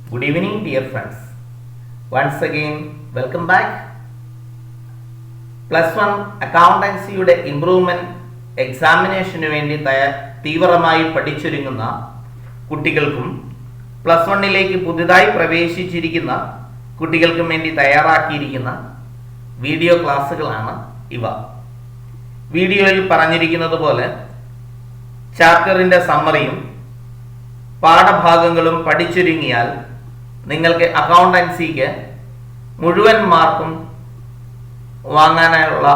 Good evening, dear friends. Once again, welcome back. +1 അക്കൗണ്ടൻസിയുടെ improvement എക്സാമിനേഷന് വേണ്ടി തീവ്രമായി പഠിച്ചൊരുങ്ങുന്ന കുട്ടികൾക്കും +1ലേക്ക് പുതുതായി പ്രവേശിച്ചിരിക്കുന്ന കുട്ടികൾക്കും വേണ്ടി തയ്യാറാക്കിയിരിക്കുന്ന വീഡിയോ ക്ലാസ്സുകളാണ് ഇവ. വീഡിയോയിൽ പറഞ്ഞിരിക്കുന്നത് പോലെ ചാപ്റ്ററിന്റെ സമ്മറിയും പാഠഭാഗങ്ങളും പഠിച്ചൊരുങ്ങിയാൽ നിങ്ങൾക്ക് അക്കൗണ്ടൻസിക്ക് മുഴുവൻ മാർക്കും വാങ്ങാനുള്ള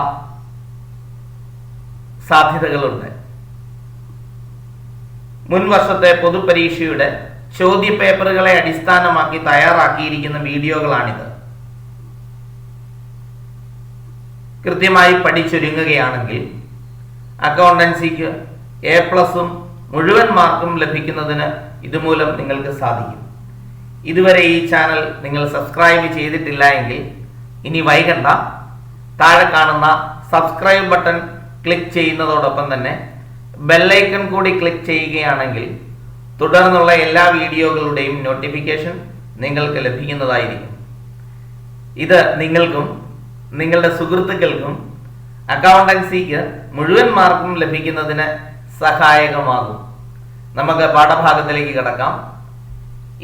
സാധ്യതകളുണ്ട്. മുൻ വർഷത്തെ പൊതുപരീക്ഷയുടെ ചോദ്യപേപ്പറുകളെ അടിസ്ഥാനമാക്കി തയ്യാറാക്കിയിരിക്കുന്ന വീഡിയോകളാണിത്. കൃത്യമായി പഠിച്ചൊരുങ്ങുകയാണെങ്കിൽ അക്കൗണ്ടൻസിക്ക് A+ മുഴുവൻ മാർക്കും ലഭിക്കുന്നതിന് ഇതുമൂലം നിങ്ങൾക്ക് സാധിക്കും. ഇതുവരെ ഈ ചാനൽ നിങ്ങൾ സബ്സ്ക്രൈബ് ചെയ്തിട്ടില്ല എങ്കിൽ ഇനി വൈകണ്ട, താഴെ കാണുന്ന സബ്സ്ക്രൈബ് ബട്ടൺ ക്ലിക്ക് ചെയ്യുന്നതോടൊപ്പം തന്നെ ബെല്ലൈക്കൺ കൂടി ക്ലിക്ക് ചെയ്യുകയാണെങ്കിൽ തുടർന്നുള്ള എല്ലാ വീഡിയോകളുടെയും നോട്ടിഫിക്കേഷൻ നിങ്ങൾക്ക് ലഭിക്കുന്നതായിരിക്കും. ഇത് നിങ്ങൾക്കും നിങ്ങളുടെ സുഹൃത്തുക്കൾക്കും അക്കൗണ്ടൻസിക്ക് മുഴുവൻ മാർക്കും ലഭിക്കുന്നതിന് സഹായകമാകും. നമുക്ക് പാഠഭാഗത്തിലേക്ക് കടക്കാം.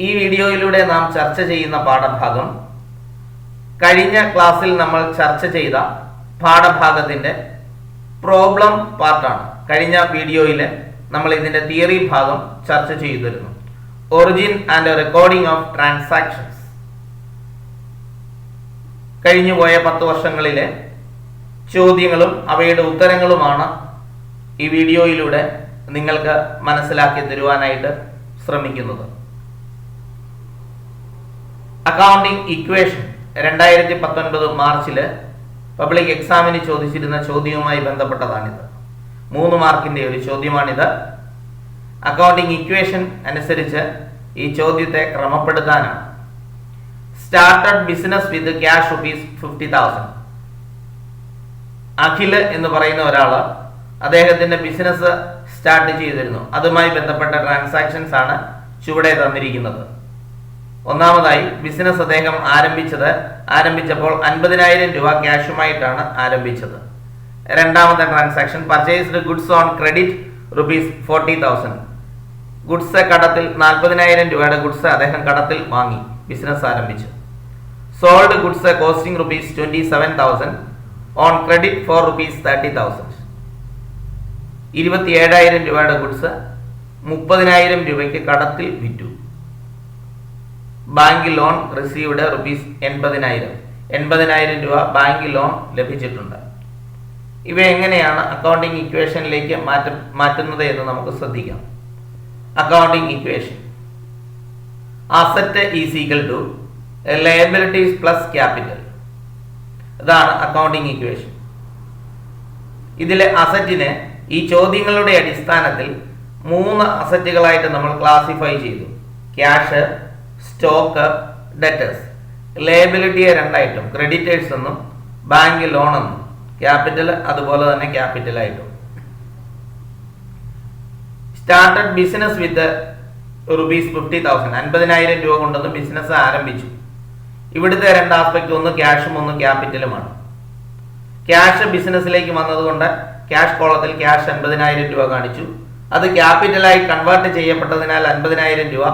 ഈ വീഡിയോയിലൂടെ നാം ചർച്ച ചെയ്യുന്ന പാഠഭാഗം കഴിഞ്ഞ ക്ലാസ്സിൽ നമ്മൾ ചർച്ച ചെയ്ത പാഠഭാഗത്തിന്റെ പ്രോബ്ലം പാർട്ടാണ്. കഴിഞ്ഞ വീഡിയോയിൽ നമ്മൾ ഇതിന്റെ തിയറി ഭാഗം ചർച്ച ചെയ്തിരുന്നു. Origin and recording of transactions. കഴിഞ്ഞുപോയ 10 വർഷങ്ങളിലെ ചോദ്യങ്ങളും അവയുടെ ഉത്തരങ്ങളുമാണ് ഈ വീഡിയോയിലൂടെ നിങ്ങൾക്ക് മനസ്സിലാക്കി തരുവാനായിട്ട് ശ്രമിക്കുന്നത്. അക്കൗണ്ടിംഗ് ഇക്വേഷൻ 2019 മാർച്ചില് പബ്ലിക് എക്സാമിന് ചോദിച്ചിരുന്ന ചോദ്യവുമായി ബന്ധപ്പെട്ടതാണിത്. 3 മാർക്കിന്റെ ഒരു ചോദ്യമാണിത്. അക്കൗണ്ടിംഗ് ഇക്വേഷൻ അനുസരിച്ച് ഈ ചോദ്യത്തെ ക്രമപ്പെടുത്താനാണ്. Started business with cash ₹50,000. Akhil എന്ന് പറയുന്ന ഒരാള് അദ്ദേഹത്തിന്റെ ബിസിനസ് സ്റ്റാർട്ട് ചെയ്തിരുന്നു. അതുമായി ബന്ധപ്പെട്ട ട്രാൻസാക്ഷൻസ് ആണ് ചുവടെ തന്നിരിക്കുന്നത്. ഒന്നാമതായി ബിസിനസ് അദ്ദേഹം ആരംഭിച്ചപ്പോൾ 50,000 രൂപ ക്യാഷുമായിട്ടാണ് ആരംഭിച്ചത്. രണ്ടാമത്തെ transaction purchased goods on credit ₹40,000. Goods കടത്തിൽ 40,000 രൂപയുടെ ഗുഡ്സ് അദ്ദേഹം കടത്തിൽ വാങ്ങി ബിസിനസ് ആരംഭിച്ചു. Sold goods costing ₹27,000 on credit for ₹30,000. 27,000 രൂപയുടെ ഗുഡ്സ് 30,000 രൂപയ്ക്ക് കടത്തിൽ വിറ്റു. Bank loan received ₹80,000. 80,000 രൂപ ബാങ്ക് ലോൺ ലഭിച്ചിട്ടുണ്ട്. ഇവ എങ്ങനെയാണ് അക്കൗണ്ടിംഗ് ഇക്വേഷനിലേക്ക് മാറ്റുന്നത് എന്ന് നമുക്ക് ശ്രദ്ധിക്കാം. Accounting equation: asset is equal to liabilities plus capital. ഇതാണ് അക്കൗണ്ടിംഗ് ഇക്വേഷൻ. ഇതിലെ അസറ്റിനെ ഈ ചോദ്യങ്ങളുടെ അടിസ്ഥാനത്തിൽ 3 അസറ്റുകളായിട്ട് നമ്മൾ ക്ലാസിഫൈ ചെയ്തു. Cash, stock, debtors. ലയബിലിറ്റിയെ 2 ആയിട്ടും, ക്രെഡിറ്റേഴ്സ് എന്നും ബാങ്ക് ലോൺ എന്നും, ക്യാപിറ്റൽ അതുപോലെ തന്നെ ക്യാപിറ്റൽ ആയിട്ടും. സ്റ്റാർട്ടഡ് ബിസിനസ് വിത്ത് ₹50,000. 50,000 രൂപ കൊണ്ടൊന്ന് ബിസിനസ് ആരംഭിച്ചു. ഇവിടുത്തെ 2 ആസ്പെക്ട്, ഒന്ന് ക്യാഷും ഒന്ന് ക്യാപിറ്റലുമാണ്. ക്യാഷ് ബിസിനസ്സിലേക്ക് വന്നതുകൊണ്ട് ക്യാഷ് കോളത്തിൽ ക്യാഷ് 50,000 രൂപ കാണിച്ചു. അത് ക്യാപിറ്റലായി കൺവേർട്ട് ചെയ്യപ്പെട്ടതിനാൽ 50,000 രൂപ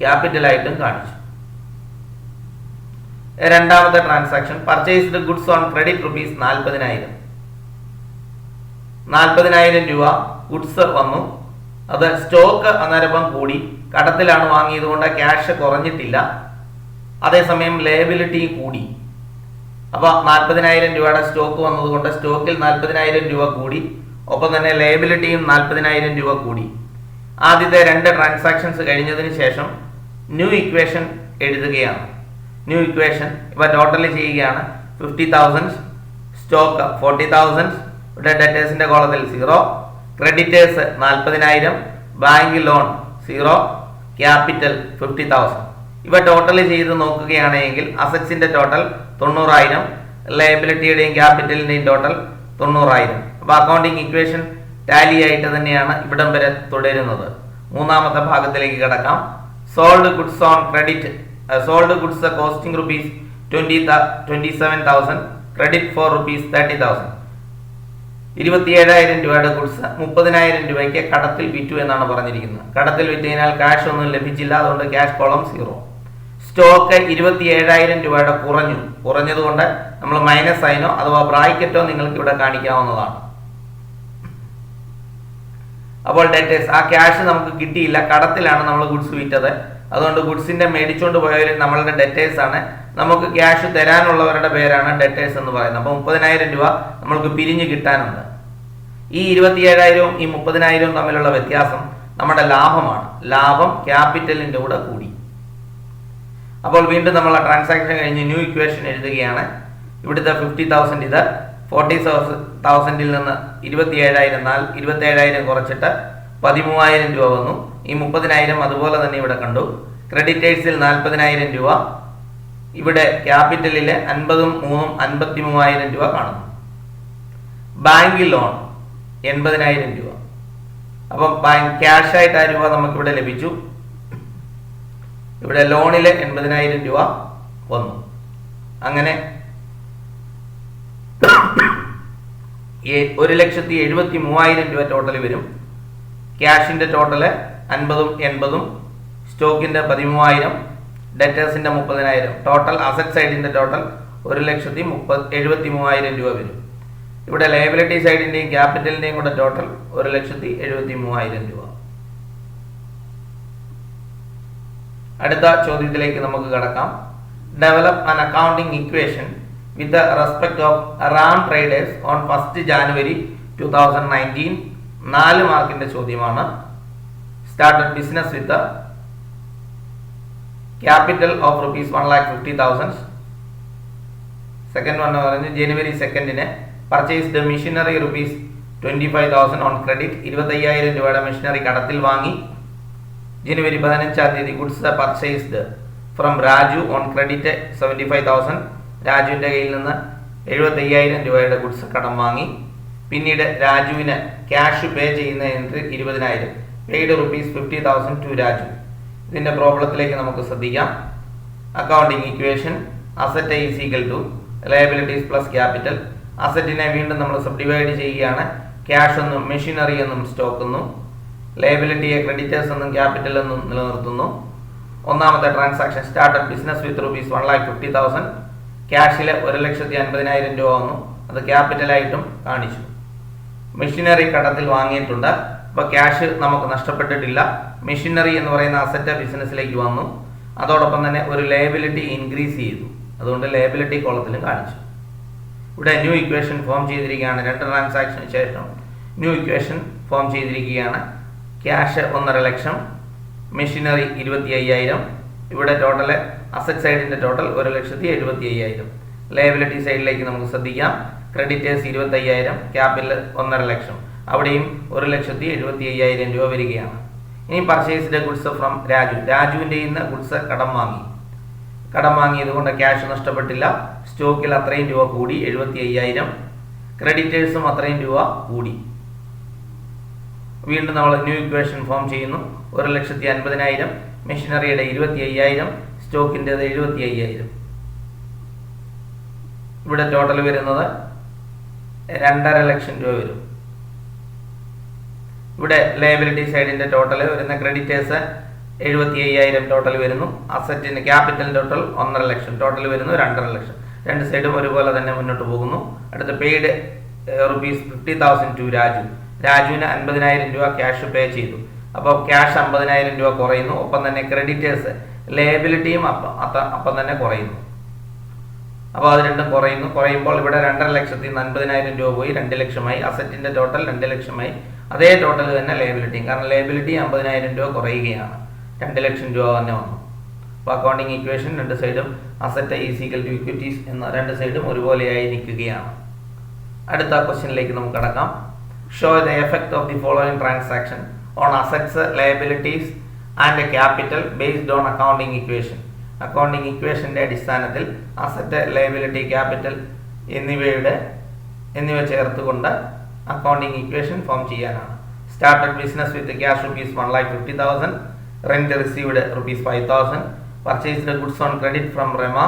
ക്യാപിറ്റലായിട്ടും കാണിച്ചു. രണ്ടാമത്തെ transaction purchased goods on credit ₹40,000. 40,000 രൂപ ഗുഡ്സ് വന്നു. അത് സ്റ്റോക്ക് അന്നേരം കൂടി, കടത്തിലാണ് വാങ്ങിയത് കൊണ്ട് ക്യാഷ് കുറഞ്ഞിട്ടില്ല. അതേസമയം ലയബിലിറ്റി കൂടി. അപ്പോൾ 40,000 രൂപയുടെ സ്റ്റോക്ക് വന്നതുകൊണ്ട് സ്റ്റോക്കിൽ 40,000 രൂപ കൂടി, ഒപ്പം തന്നെ ലയബിലിറ്റിയും 40,000 രൂപ കൂടി. ആദ്യത്തെ 2 ട്രാൻസാക്ഷൻസ് കഴിഞ്ഞതിന് ശേഷം ന്യൂ ഇക്വേഷൻ എഴുതുകയാണ്. ന്യൂ ഇക്വേഷൻ ഇവ ടോട്ടൽ ചെയ്യുകയാണ്. 50,000, സ്റ്റോക്ക് 40,000, ഇവിടെ ഡെറ്റേഴ്സിന്റെ കോളത്തിൽ 0, ക്രെഡിറ്റേഴ്സ് 40,000, ബാങ്ക് ലോൺ 0, ക്യാപിറ്റൽ 50,000. ഇവ ടോട്ടൽ ചെയ്ത് നോക്കുകയാണെങ്കിൽ അസറ്റ്സിന്റെ ടോട്ടൽ 90,000, ലയബിലിറ്റിയുടെയും ക്യാപിറ്റലിന്റെയും ടോട്ടൽ 90,000. അപ്പോൾ അക്കൗണ്ടിംഗ് ഇക്വേഷൻ ടാലി ആയിട്ട് തന്നെയാണ് ഇവിടം വരെ തുടരുന്നത്. മൂന്നാമത്തെ ഭാഗത്തിലേക്ക് കിടക്കാം. Sold goods on credit sold goods costing rupees 27,000, credit for rupees 30,000. 27,000 രൂപയുടെ ഗുഡ്സ് 30,000 രൂപയ്ക്ക് കടത്തിൽ വിറ്റു എന്നാണ് പറഞ്ഞിരിക്കുന്നത്. കടത്തിൽ വിറ്റതിനാൽ ക്യാഷ് ഒന്നും ലഭിച്ചില്ല, അതുകൊണ്ട് ക്യാഷ് കോളം 0. സ്റ്റോക്ക് 27,000 രൂപയുടെ കുറഞ്ഞതുകൊണ്ട് നമ്മൾ മൈനസ് സൈനോ അഥവാ ബ്രാക്കറ്റോ നിങ്ങൾക്ക് ഇവിടെ കാണിക്കാവുന്നതാണ്. അപ്പോൾ ഡെറ്റേഴ്സ്, ആ ക്യാഷ് നമുക്ക് കിട്ടിയില്ല, കടത്തിലാണ് നമ്മൾ ഗുഡ്സ് വിറ്റത്. അതുകൊണ്ട് ഗുഡ്സിന്റെ മേടിച്ചുകൊണ്ട് പോയവർ നമ്മളുടെ ഡെറ്റേഴ്സ് ആണ്. നമുക്ക് ക്യാഷ് തരാനുള്ളവരുടെ പേരാണ് ഡെറ്റേഴ്സ് എന്ന് പറയുന്നത്. അപ്പോൾ 30,000 രൂപ നമ്മൾക്ക് പിരിഞ്ഞു കിട്ടാനുണ്ട്. ഈ 27,000 ഈ 30,000 തമ്മിലുള്ള വ്യത്യാസം നമ്മുടെ ലാഭമാണ്. ലാഭം ക്യാപിറ്റലിന്റെ കൂടെ കൂടി. അപ്പോൾ വീണ്ടും നമ്മൾ ആ ട്രാൻസാക്ഷൻ കഴിഞ്ഞ് ന്യൂ ഇക്വേഷൻ എഴുതുകയാണ്. ഇവിടുത്തെ 50,000 ഇത് 40,000 നിന്ന് 27,000 കുറച്ചിട്ട് 13,000 രൂപ വന്നു. ഈ 30,000 അതുപോലെ തന്നെ ഇവിടെ കണ്ടു. ക്രെഡിറ്റേഴ്സിൽ 40,000 രൂപ, ഇവിടെ ക്യാപിറ്റലിലെ 50,000 53,000 രൂപ കാണുന്നു. ബാങ്കിൽ ലോൺ 80,000 രൂപ. അപ്പം ക്യാഷ് ആയിട്ട് ആ രൂപ നമുക്കിവിടെ ലഭിച്ചു. ഇവിടെ ലോണില് 80,000 രൂപ വന്നു. അങ്ങനെ 1,73,000 രൂപ ടോട്ടൽ വരും. ക്യാഷിന്റെ ടോട്ടല് 50,000 80,000, സ്റ്റോക്കിന്റെ 13,000, ഡെറ്റേഴ്സിന്റെ 30,000. ടോട്ടൽ അസറ്റ് സൈഡിന്റെ ടോട്ടൽ 1,73,000 രൂപ വരും. ഇവിടെ ലയബിലിറ്റി സൈഡിന്റെയും ക്യാപിറ്റലിന്റെയും കൂടെ ടോട്ടൽ 1,73,000 രൂപ. അടുത്ത ചോദ്യത്തിലേക്ക് നമുക്ക് കടക്കാം. Develop an accounting equation with the respect of RAM traders on 1st January 2019. 4 മാർക്കിന്റെ ചോദ്യമാണ്. Started business with capital of rupees 1,50,000. Second one പറഞ്ഞ് ജനുവരി 2 purchased machinery rupees 25,000 on credit. 25,000 രൂപയുടെ മെഷീനറി കടത്തിൽ വാങ്ങി. ജനുവരി 15 goods purchased from Raju on credit 75,000. രാജുവിന്റെ കയ്യിൽ നിന്ന് 75,000 രൂപയുടെ goods കടം വാങ്ങി. പിന്നീട് രാജുവിന് ക്യാഷ് പേ ചെയ്യുന്ന entry 20,000, paid rupees 50,000 to Raju. ഇതിന്റെ പ്രോബ്ലത്തിലേക്ക് നമുക്ക് ശ്രദ്ധിക്കാം. Accounting equation asset is equal to liabilities plus capital. അസറ്റിനെ വീണ്ടും നമ്മൾ സബ്ഡിവൈഡ് ചെയ്യുകയാണ്. ക്യാഷ് എന്നും മെഷീനറി എന്നും സ്റ്റോക്ക് എന്നും ലയബിലിറ്റിയെ ക്രെഡിറ്റേഴ്സ് എന്നും ക്യാപിറ്റൽ എന്നും നിലനിർത്തുന്നു. ഒന്നാമത്തെ ട്രാൻസാക്ഷൻ സ്റ്റാർട്ടഡ് ബിസിനസ് വിത്ത് റുപ്പീസ് 1,50,000. ക്യാഷില് 1,50,000 രൂപ വന്നു. അത് ക്യാപിറ്റലായിട്ടും കാണിച്ചു. മെഷീനറി കടത്തിൽ വാങ്ങിയിട്ടുണ്ട്. അപ്പോൾ ക്യാഷ് നമുക്ക് നഷ്ടപ്പെട്ടിട്ടില്ല. മെഷീനറി എന്ന് പറയുന്ന അസറ്റ് ബിസിനസ്സിലേക്ക് വന്നു. അതോടൊപ്പം തന്നെ ഒരു ലയബിലിറ്റി ഇൻക്രീസ് ചെയ്തു. അതുകൊണ്ട് ലയബിലിറ്റി കോളത്തിലും കാണിച്ചു. ഇവിടെ ന്യൂ ഇക്വേഷൻ ഫോം ചെയ്തിരിക്കുകയാണ്. 2 ട്രാൻസാക്ഷന് ശേഷം ന്യൂ ഇക്വേഷൻ ഫോം ചെയ്തിരിക്കുകയാണ്. Cash 1,50,000, machinery 25,000. ഇവിടെ ടോട്ടൽ അസറ്റ് സൈഡിന്റെ ടോട്ടൽ 1,75,000. ലയബിലിറ്റി സൈഡിലേക്ക് നമുക്ക് ശ്രദ്ധിക്കാം. Creditors 25,000, capital 1,50,000. അവിടെയും 1,75,000 രൂപ വരികയാണ്. ഇനി പർച്ചേസ്ഡ് ഗുഡ്സ് ഫ്രം രാജു. രാജുവിൻ്റെ ഇന്ന് ഗുഡ്സ് കടം വാങ്ങിയത് കൊണ്ട് ക്യാഷ് നഷ്ടപ്പെട്ടില്ല. സ്റ്റോക്കിൽ അത്രയും രൂപ കൂടി 75,000. ക്രെഡിറ്റേഴ്സും അത്രയും രൂപ കൂടി. വീണ്ടും നമ്മൾ ന്യൂ ഇക്വേഷൻ ഫോം ചെയ്യുന്നു. 1,50,000, മെഷീനറിയുടെ 25,000, സ്റ്റോക്കിൻ്റെത് 75,000. ഇവിടെ ടോട്ടൽ വരുന്നത് 2,50,000 രൂപ വരും. ഇവിടെ ലയബിലിറ്റി സൈഡിന്റെ ടോട്ടൽ വരുന്ന ക്രെഡിറ്റേഴ്സ് 75,000 ടോട്ടൽ വരുന്നു. അസറ്റിന്റെ ക്യാപിറ്റൽ ടോട്ടൽ 1,50,000 ടോട്ടൽ വരുന്നു 2,50,000. രണ്ട് സൈഡും ഒരുപോലെ തന്നെ മുന്നോട്ട് പോകുന്നു. അടുത്ത പെയ്ഡ് റുപ്പീസ് 50,000 ടു രാജു. രാജുവിന് 50,000 രൂപ ക്യാഷ് പേ ചെയ്തു. അപ്പോൾ ക്യാഷ് 50,000 രൂപ കുറയുന്നു. ഒപ്പം തന്നെ ക്രെഡിറ്റേഴ്സ് ലയബിലിറ്റിയും അപ്പം തന്നെ കുറയുന്നു. അപ്പോൾ അത് രണ്ടും കുറയുമ്പോൾ ഇവിടെ 2,50,000 50,000 രൂപ പോയി 2,00,000 അസറ്റിന്റെ ടോട്ടൽ 2,00,000. അതേ ടോട്ടൽ തന്നെ ലയബിലിറ്റിയും, കാരണം ലയബിലിറ്റി 50,000 രൂപ കുറയുകയാണ്, 2,00,000 രൂപ തന്നെ വന്നു. അപ്പോൾ അക്കൗണ്ടിങ് ഇക്വേഷൻ രണ്ട് സൈഡും asset is equal to equities എന്ന രണ്ട് സൈഡും ഒരുപോലെയായി നിൽക്കുകയാണ്. അടുത്ത ക്വസ്റ്റ്യനിലേക്ക് നമുക്ക് കടക്കാം. Show the effect of the following transaction on assets, liabilities and capital based on accounting equation. Accounting ഇക്വേഷന്റെ അടിസ്ഥാനത്തിൽ അസറ്റ്, ലയബിലിറ്റി, ക്യാപിറ്റൽ എന്നിവ ചേർത്തുകൊണ്ട് അക്കൗണ്ടിങ് ഇക്വേഷൻ ഫോം ചെയ്യാനാണ്. Started business with cash rupees 1,50,000, rent received rupees 5,000, purchased goods on credit from Rema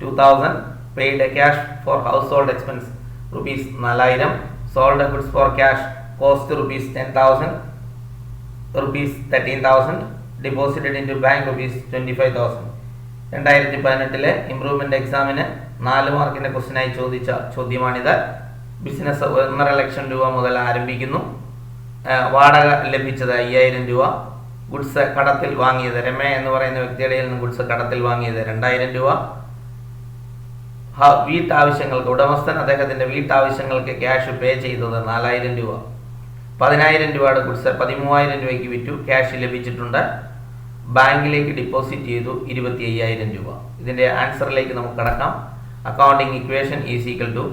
2000, paid cash for household expense rupees 4000, sold goods for cash cost rupees 10,000, rupees 13,000, deposited into bank rupees 25,000. 2018 improvement എക്സാമിന് 4 മാർക്കിന്റെ ക്വസ്റ്റ്യനായി ചോദിച്ച ചോദ്യമാണിത്. Business 1.5 ലക്ഷം രൂപ മുതൽ ആരംഭിക്കുന്നു. വാടക ലഭിച്ചത് 5000 രൂപ. Goods കടത്തിൽ വാങ്ങിയത് രമ എന്ന് പറയുന്ന വ്യക്തിയുടെ നിന്ന് ഗുഡ്സ് കടത്തിൽ വാങ്ങിയത് 2000 രൂപ. വീട്ടാവശ്യങ്ങൾക്ക് ഉടമസ്ഥൻ അദ്ദേഹത്തിന്റെ വീട്ടാവശ്യങ്ങൾക്ക് ക്യാഷ് പേ ചെയ്തത് 4000 രൂപ. 10,000 രൂപയുടെ ഗുഡ്സ് 13,000 രൂപയ്ക്ക് വിറ്റു, ക്യാഷ് ലഭിച്ചിട്ടുണ്ട്. ബാങ്കിലേക്ക് ഡിപ്പോസിറ്റ് ചെയ്തു 25,000 രൂപ. ഇതിന്റെ ആൻസറിലേക്ക് നമുക്ക് കടക്കാം. Accounting equation is equal to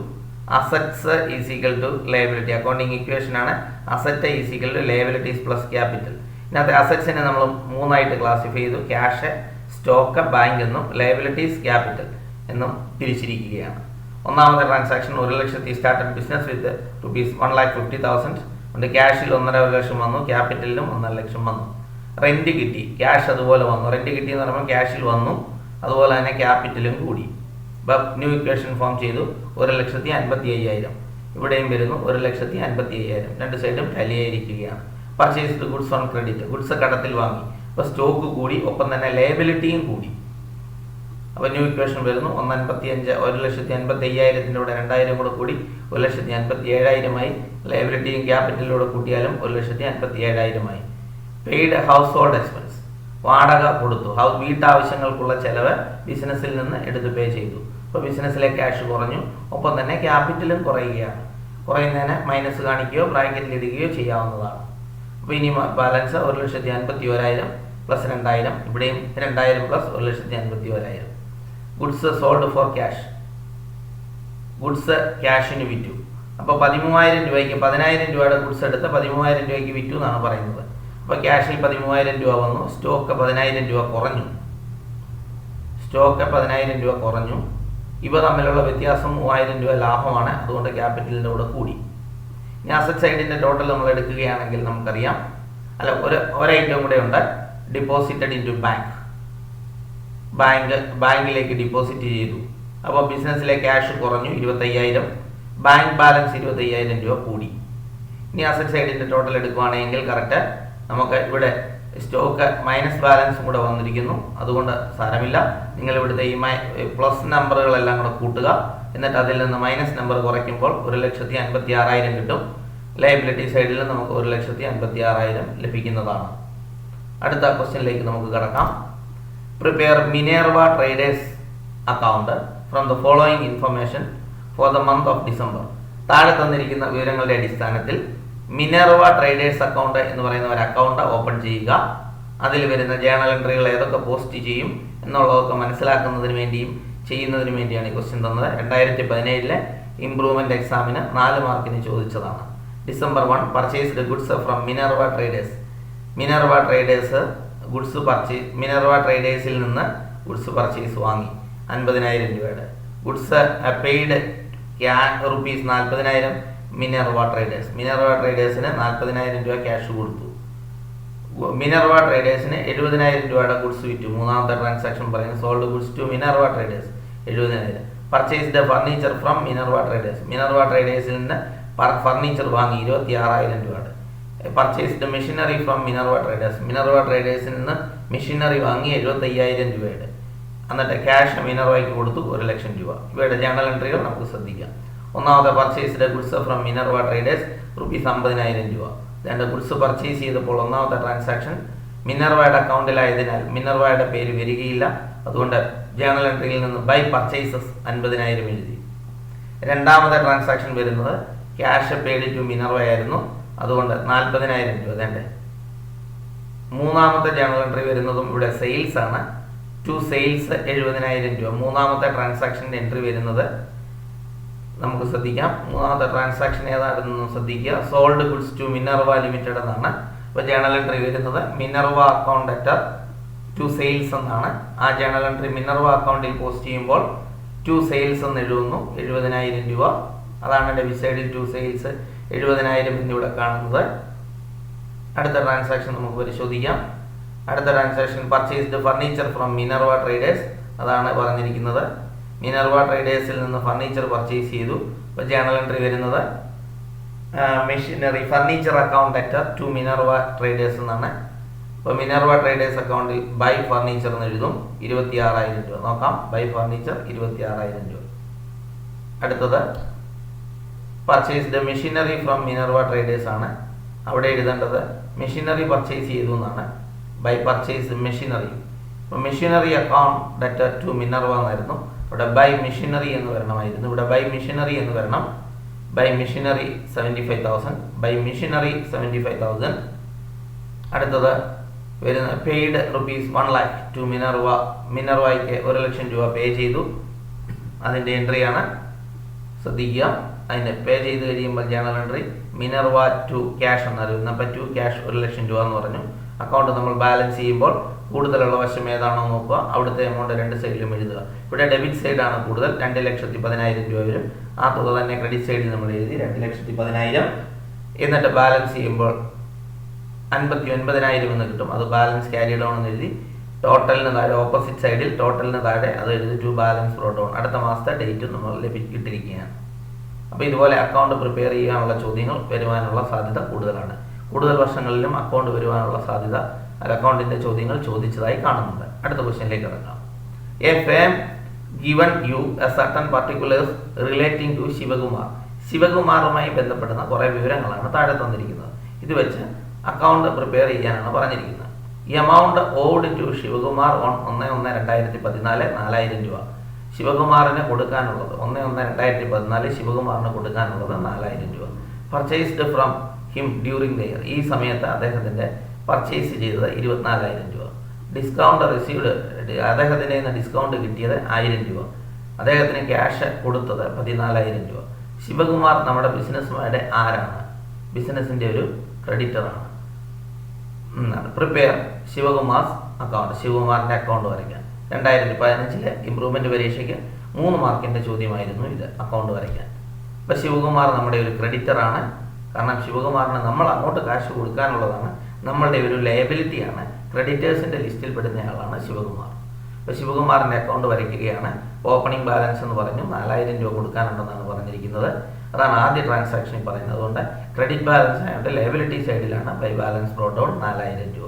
assets is equal to liability. Accounting equation ആണ് asset is equal to liabilities plus capital. ഇതിനകത്ത് അസറ്റ്സിനെ നമ്മൾ 3 ആയിട്ട് ക്ലാസിഫൈ ചെയ്തു. ക്യാഷ്, സ്റ്റോക്ക്, ബാങ്ക് എന്നും ലയബിലിറ്റീസ് ക്യാപിറ്റൽ എന്നും തിരിച്ചിരിക്കുകയാണ്. ഒന്നാമത്തെ ട്രാൻസാക്ഷൻ 1 ലക്ഷത്തി സ്റ്റാർട്ടഡ് ബിസിനസ് വിത്ത് റുപ്പീസ് 1,50,000. കൊണ്ട് ക്യാഷിൽ 1.5 ലക്ഷം വന്നു, ക്യാപിറ്റലിലും 1.5 ലക്ഷം വന്നു. റെന്റ് കിട്ടി, ക്യാഷ് അതുപോലെ വന്നു. റെന്റ് കിട്ടി എന്ന് പറയുമ്പോൾ ക്യാഷിൽ വന്നു, അതുപോലെ തന്നെ ക്യാപിറ്റലും കൂടി. ന്യൂ ഇക്വേഷൻ ഫോം ചെയ്തു. 1,55,000 ഇവിടെയും വരുന്നു 1,55,000. രണ്ട് സൈഡും ടാലിയായിരിക്കുകയാണ്. Purchased goods on credit, goods കടത്തിൽ വാങ്ങി. അപ്പോൾ സ്റ്റോക്ക് കൂടി, ഒപ്പം തന്നെ ലയബിലിറ്റിയും കൂടി. അപ്പോൾ ന്യൂ ഇക്വേഷൻ വരുന്നു 1,55,000 കൂടെ 2,000 കൂടെ കൂടി 1,57,000 ലയബിലിറ്റിയും ക്യാപിറ്റലിലൂടെ കൂട്ടിയാലും 1,57,000 പെയ്ഡ് ഹൗസ് ഹോൾഡ് എക്സ്പെൻസ്, വാടക കൊടുത്തു. വീട്ടാവശ്യങ്ങൾക്കുള്ള ചെലവ് ബിസിനസ്സിൽ നിന്ന് എടുത്ത് പേ ചെയ്തു. അപ്പോൾ ബിസിനസ്സിലെ ക്യാഷ് കുറഞ്ഞു, ഒപ്പം തന്നെ ക്യാപിറ്റലും കുറയുകയാണ്. കുറയുന്നതിന് മൈനസ് കാണിക്കുകയോ ബ്രാക്കറ്റിൽ ഇടുകയോ ചെയ്യാവുന്നതാണ്. അപ്പോൾ ഇനി ബാലൻസ് 1,51,000 പ്ലസ് 2,000, ഇവിടെയും 2,000 plus 1,51,000. Goods sold for cash, goods ക്യാഷിന് വിറ്റു. അപ്പോൾ 13,000 രൂപയ്ക്ക് 10,000 രൂപയുടെ ഗുഡ്സ് എടുത്ത് 13,000 രൂപയ്ക്ക് വിറ്റു എന്നാണ് പറയുന്നത്. അപ്പോൾ ക്യാഷിൽ 13,000 രൂപ വന്നു, സ്റ്റോക്ക് 10,000 രൂപ കുറഞ്ഞു. സ്റ്റോക്ക് 10,000 രൂപ കുറഞ്ഞു. ഇവ തമ്മിലുള്ള വ്യത്യാസം 3,000 രൂപ ലാഭമാണ്. അതുകൊണ്ട് ക്യാപിറ്റലിൻ്റെ കൂടെ കൂടി. ഇനി അസറ്റ് സൈഡിൻ്റെ ടോട്ടൽ നമ്മൾ എടുക്കുകയാണെങ്കിൽ നമുക്കറിയാം, ഒരൈറ്റം കൂടെ ഉണ്ട്. ഡിപ്പോസിറ്റഡ് ഇൻ ടു ബാങ്കിലേക്ക് ഡിപ്പോസിറ്റ് ചെയ്തു. അപ്പോൾ ബിസിനസ്സിലെ ക്യാഷ് കുറഞ്ഞു 25,000, ബാങ്ക് ബാലൻസ് 25,000 രൂപ കൂടി. ഇനി അസറ്റ് സൈഡിൻ്റെ ടോട്ടൽ എടുക്കുകയാണെങ്കിൽ കറക്റ്റ് നമുക്ക് ഇവിടെ സ്റ്റോക്ക് മൈനസ് ബാലൻസും കൂടെ വന്നിരിക്കുന്നു. അതുകൊണ്ട് സാരമില്ല, നിങ്ങൾ ഇവിടുത്തെ ഈ പ്ലസ് നമ്പറുകളെല്ലാം കൂടെ കൂട്ടുക. എന്നിട്ട് അതിൽ നിന്ന് മൈനസ് നമ്പർ കുറയ്ക്കുമ്പോൾ 1,56,000 കിട്ടും. ലയബിലിറ്റി സൈഡിൽ നമുക്ക് 1,56,000 ലഭിക്കുന്നതാണ്. അടുത്ത ക്വസ്റ്റ്യനിലേക്ക് നമുക്ക് കടക്കാം. Prepare Minerva traders account from the following information for the month of December. താഴെ തന്നിരിക്കുന്ന വിവരങ്ങളുടെ അടിസ്ഥാനത്തിൽ മിനർവ ട്രേഡേഴ്സ് അക്കൗണ്ട് എന്ന് പറയുന്ന ഒരു അക്കൗണ്ട് ഓപ്പൺ ചെയ്യുക. അതിൽ വരുന്ന ജേണൽ എൻട്രികൾ ഏതൊക്കെ പോസ്റ്റ് ചെയ്യും എന്നുള്ളതൊക്കെ മനസ്സിലാക്കുന്നതിന് വേണ്ടിയും ചെയ്യുന്നതിന് വേണ്ടിയാണ് ഈ ക്വസ്റ്റ്യൻ തന്നത്. 2017 ഇംപ്രൂവ്മെന്റ് എക്സാമിന് 4 മാർക്കിന് ചോദിച്ചതാണ്. December 1 purchased goods from Minerva traders. Minerva ട്രേഡേഴ്സിൽ നിന്ന് ഗുഡ്സ് പർച്ചേസ് വാങ്ങി 50,000 രൂപയുടെ. ഗുഡ്സ് പെയ്ഡ് റുപ്പീസ് 40,000 മിനർവ ട്രേഡേഴ്സിന് 40,000 രൂപ ക്യാഷ് കൊടുത്തു. മിനർവ ട്രേഡേഴ്സിന് 70,000 രൂപയുടെ ഗുഡ്സ് വിറ്റു. മൂന്നാമത്തെ ട്രാൻസാക്ഷൻ പറയുന്നത് sold goods to Minerva traders 70,000. Purchased furniture from Minerva ട്രേഡേഴ്സിൽ നിന്ന് ഫർണിച്ചർ വാങ്ങി 26,000 രൂപയുടെ. പർച്ചേസ്ഡ് മെഷീനറി ഫ്രം മിനർവ ട്രേഡേഴ്സിൽ നിന്ന് മെഷീനറി വാങ്ങി 75,000 രൂപയുടെ. എന്നിട്ട് ക്യാഷ് മിനർവയ്ക്ക് കൊടുത്തു 1,00,000 രൂപ. ഇവയുടെ ജേണൽ എൻട്രികൾ നമുക്ക് ശ്രദ്ധിക്കാം. ഒന്നാമത്തെ purchased goods from Minerva traders rupees 50,000 രൂപ. രണ്ട് ഗുഡ്സ് പർച്ചേസ് ചെയ്തപ്പോൾ ഒന്നാമത്തെ ട്രാൻസാക്ഷൻ മിനർവയുടെ അക്കൗണ്ടിലായതിനാൽ മിനർവയുടെ പേര് വരികയില്ല. അതുകൊണ്ട് ജേണൽ എൻട്രിയിൽ നിന്ന് ബൈ പർച്ചേസസ് 50,000 എഴുതി. രണ്ടാമത്തെ ട്രാൻസാക്ഷൻ വരുന്നത് ക്യാഷ് പെയ്ഡ് ടു മിനർവ ആയിരുന്നു. അതുകൊണ്ട് 40,000 രൂപ വേണ്ടേ. മൂന്നാമത്തെ ജേണൽ എൻട്രി വരുന്നതും ഇവിടെ സെയിൽസ് ആണ്. ടു സെയിൽസ് 70,000 രൂപ. മൂന്നാമത്തെ ട്രാൻസാക്ഷൻ്റെ എൻട്രി വരുന്നത് നമുക്ക് ശ്രദ്ധിക്കാം. മൂന്നാമത്തെ ട്രാൻസാക്ഷൻ ഏതാണെന്ന് ശ്രദ്ധിക്കുക. Sold goods to Minerva limited എന്നാണ്. അപ്പോൾ ജേണൽ എൻട്രി വരുന്നത് Minerva account at to sales എന്നാണ്. ആ ജേണൽ എൻട്രി മിനർവ അക്കൗണ്ടിൽ പോസ്റ്റ് ചെയ്യുമ്പോൾ ടു സെയിൽസ് എന്ന് എഴുതുന്നു 70,000 രൂപ. അതാണ് ഡെബിറ്റ് സൈഡിൽ ടു സെയിൽസ് 70,000 എന്നിവിടെ കാണുന്നത്. അടുത്ത ട്രാൻസാക്ഷൻ നമുക്ക് പരിശോധിക്കാം. അടുത്ത transaction purchased furniture from Minerva traders, അതാണ് പറഞ്ഞിരിക്കുന്നത്. മിനർവ ട്രേഡേഴ്സിൽ നിന്ന് ഫർണിച്ചർ പർച്ചേസ് ചെയ്തു. ഇപ്പോൾ ജേണൽ എൻട്രി വരുന്നത് machinery furniture account letter to Minerva traders എന്നാണ്. ഇപ്പോൾ മിനർവ ട്രേഡേഴ്സ് അക്കൗണ്ടിൽ ബൈ ഫർണിച്ചർ എന്ന് എഴുതും, 26,000 രൂപ. നോക്കാം, ബൈ ഫർണിച്ചർ 26,000 രൂപ. അടുത്തത് purchased machinery from Minerva traders ആണ്. അവിടെ എഴുതേണ്ടത് മെഷീനറി പർച്ചേസ് ചെയ്തു എന്നാണ്. By purchase machinery. ഇപ്പോൾ machinery account letter to Minerva എന്നായിരുന്നു. ഇവിടെ ബൈ മെഷീനറി എന്ന് വരണമായിരുന്നു. ഇവിടെ ബൈ മെഷീനറി എന്ന് വരണം. By machinery 75,000. By machinery 75,000. അടുത്തത് വരുന്ന paid rupees 1 lakh to Minerva. മിനർവയ്ക്ക് 1 ലക്ഷം രൂപ പേ ചെയ്തു. അതിൻ്റെ എൻട്രിയാണ്, ശ്രദ്ധിക്കുക. അതിന് പേ ചെയ്ത് കഴിയുമ്പോൾ journal entry Minerva to cash എന്നായിരുന്നു. അപ്പോൾ ടു ക്യാഷ് 1 ലക്ഷം രൂപ എന്ന് പറഞ്ഞു. അക്കൗണ്ട് നമ്മൾ ബാലൻസ് ചെയ്യുമ്പോൾ കൂടുതലുള്ള വശം ഏതാണോ നോക്കുക, അവിടുത്തെ എമൗണ്ട് രണ്ട് സൈഡിലും എഴുതുക. ഇവിടെ ഡെബിറ്റ് സൈഡാണ് കൂടുതൽ, 2,10,000 രൂപ വരും. ആ തുക തന്നെ ക്രെഡിറ്റ് സൈഡിൽ നമ്മൾ എഴുതി 2,10,000. എന്നിട്ട് ബാലൻസ് ചെയ്യുമ്പോൾ 59,000 എന്ന് കിട്ടും. അത് ബാലൻസ് ക്യാരി ഡൗൺ എന്ന് എഴുതി. ടോട്ടലിന് താഴെ ഓപ്പോസിറ്റ് സൈഡിൽ ടോട്ടലിന് താഴെ അത് എഴുതി ടു ബാലൻസ് ബ്രോട്ട് ഡൗൺ. അടുത്ത മാസത്തെ ഡേറ്റ് നമ്മൾ ഇട്ടിരിക്കുകയാണ്. അപ്പോൾ ഇതുപോലെ അക്കൗണ്ട് പ്രിപ്പയർ ചെയ്യാനുള്ള ചോദ്യങ്ങൾ വരുവാനുള്ള സാധ്യത കൂടുതലാണ്. കൂടുതൽ വർഷങ്ങളിലും അക്കൗണ്ട് വരുവാനുള്ള സാധ്യത അക്കൗണ്ടിൻ്റെ ചോദ്യങ്ങൾ ചോദിച്ചതായി കാണുന്നുണ്ട്. അടുത്ത ക്വസ്റ്റ്യനിലേക്ക് കിടക്കാം. A firm given you a certain particulars relating to Shivakumar. ശിവകുമാറുമായി ബന്ധപ്പെടുന്ന കുറേ വിവരങ്ങളാണ് താഴെ തന്നിരിക്കുന്നത്. ഇത് വെച്ച് അക്കൗണ്ട് പ്രിപ്പയർ ചെയ്യാനാണ് പറഞ്ഞിരിക്കുന്നത്. ഈ amount owed to Shivakumar on 1/1/2014 4,000 രൂപ. ശിവകുമാറിന് കൊടുക്കാനുള്ളത് 1/1/2014 ശിവകുമാറിന് കൊടുക്കാനുള്ളത് 4,000 രൂപ. Purchased from him during the year. ഈ സമയത്ത് അദ്ദേഹത്തിൻ്റെ പർച്ചേസ് ചെയ്തത് 24,000 രൂപ. ഡിസ്കൗണ്ട് റിസീവ്ഡ്, അദ്ദേഹത്തിൻ്റെ നിന്ന് ഡിസ്കൗണ്ട് കിട്ടിയത് 1,000 രൂപ. അദ്ദേഹത്തിന് ക്യാഷ് കൊടുത്തത് 14,000 രൂപ. ശിവകുമാർ നമ്മുടെ ബിസിനസ്സുമാരുടെ ആരാണ്? ബിസിനസ്സിൻ്റെ ഒരു ക്രെഡിറ്ററാണ്. Prepare Shivakumar's account. ശിവകുമാറിൻ്റെ അക്കൗണ്ട് വരയ്ക്കാൻ 2015 ഇംപ്രൂവ്മെൻ്റ് പരീക്ഷയ്ക്ക് 3 മാർക്കിൻ്റെ ചോദ്യമായിരുന്നു ഇത്, അക്കൗണ്ട് വരയ്ക്കാൻ. അപ്പോൾ ശിവകുമാർ നമ്മുടെ ഒരു ക്രെഡിറ്ററാണ്. കാരണം ശിവകുമാറിന് നമ്മൾ അങ്ങോട്ട് കാശ് കൊടുക്കാനുള്ളതാണ്, നമ്മളുടെ ഒരു ലയബിലിറ്റിയാണ്. ക്രെഡിറ്റേഴ്സിൻ്റെ ലിസ്റ്റിൽ പെടുന്നയാളാണ് ശിവകുമാർ. അപ്പോൾ ശിവകുമാറിൻ്റെ അക്കൗണ്ട് വരയ്ക്കുകയാണ്. ഓപ്പണിംഗ് ബാലൻസ് എന്ന് പറഞ്ഞു 4,000 രൂപ കൊടുക്കാനുണ്ടെന്നാണ് പറഞ്ഞിരിക്കുന്നത്. അതാണ് ആദ്യ ട്രാൻസാക്ഷനിൽ പറയുന്നത്. അതുകൊണ്ട് ക്രെഡിറ്റ് ബാലൻസ് ആയതുകൊണ്ട് ലയബിലിറ്റി സൈഡിലാണ് ബൈ ബാലൻസ് ബ്രോട്ട് ഡൗൺ 4,000 രൂപ.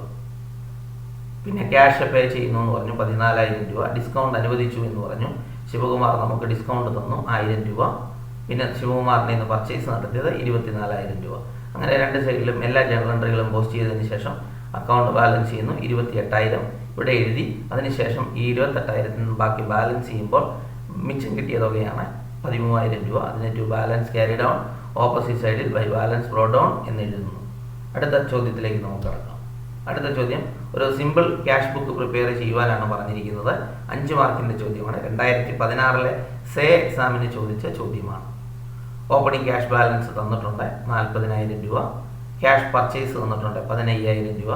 പിന്നെ ക്യാഷ് പേ ചെയ്യുന്നു എന്ന് പറഞ്ഞു 14,000 രൂപ. ഡിസ്കൗണ്ട് അനുവദിച്ചു എന്ന് പറഞ്ഞു. ശിവകുമാർ നമുക്ക് ഡിസ്കൗണ്ട് തന്നു 1,000 രൂപ. പിന്നെ ശിവകുമാറിൻ്റെ നിന്ന് പർച്ചേസ് നടത്തിയത് 24,000 രൂപ. അങ്ങനെ രണ്ട് സൈഡിലും എല്ലാ ജേണൽ എൻട്രികളും പോസ്റ്റ് ചെയ്തതിന് ശേഷം അക്കൗണ്ട് ബാലൻസ് ചെയ്യുന്നു 28,000 ഇവിടെ എഴുതി. അതിനുശേഷം ഈ 28,000 നിന്ന് ബാക്കി ബാലൻസ് ചെയ്യുമ്പോൾ മിച്ചം കിട്ടിയ തുകയാണ് 13,000 രൂപ. അതിന് to balance carry down opposite സൈഡിൽ ബൈ ബാലൻസ് ബ്രോട്ട് ഡൗൺ എന്ന് എഴുതുന്നു. അടുത്ത ചോദ്യത്തിലേക്ക് നമുക്ക് കടക്കാം. അടുത്ത ചോദ്യം ഒരു സിമ്പിൾ ക്യാഷ് ബുക്ക് പ്രിപ്പയർ ചെയ്യുവാനാണ് പറഞ്ഞിരിക്കുന്നത്. 5 മാർക്കിൻ്റെ ചോദ്യമാണ്. 2016 സേ എക്സാമിന് ചോദിച്ച ചോദ്യമാണ്. ഓപ്പണിംഗ് ക്യാഷ് ബാലൻസ് തന്നിട്ടുണ്ട് 40,000 രൂപ. ക്യാഷ് പർച്ചേസ് തന്നിട്ടുണ്ട് 15,000 രൂപ.